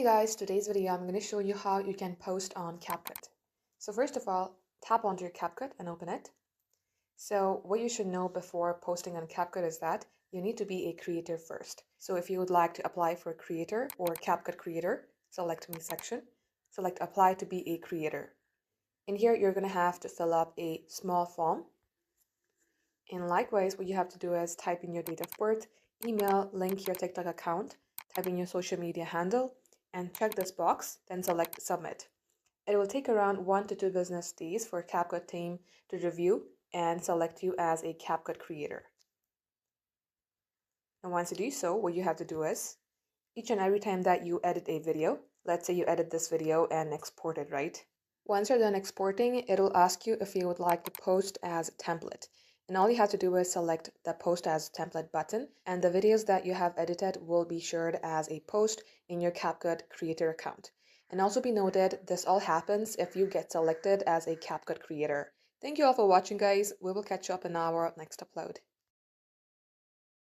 Hey guys, today's video I'm going to show you how you can post on CapCut. So first of all, tap onto your CapCut and open it. So what you should know before posting on CapCut is that you need to be a creator first. So if you would like to apply for a creator or CapCut Creator, select Me section, select Apply to be a creator. In here you're going to have to fill up a small form. And likewise, what you have to do is type in your date of birth, email, link your TikTok account, type in your social media handle, and check this box, then select Submit. It will take around 1 to 2 business days for CapCut team to review and select you as a CapCut creator. And once you do so, what you have to do is, each and every time that you edit a video, let's say you edit this video and export it, right? Once you're done exporting, it'll ask you if you would like to post as a template. And all you have to do is select the post as template button, and the videos that you have edited will be shared as a post in your CapCut creator account. And also be noted, this all happens if you get selected as a CapCut creator. Thank you all for watching, guys. We will catch you up in our next upload.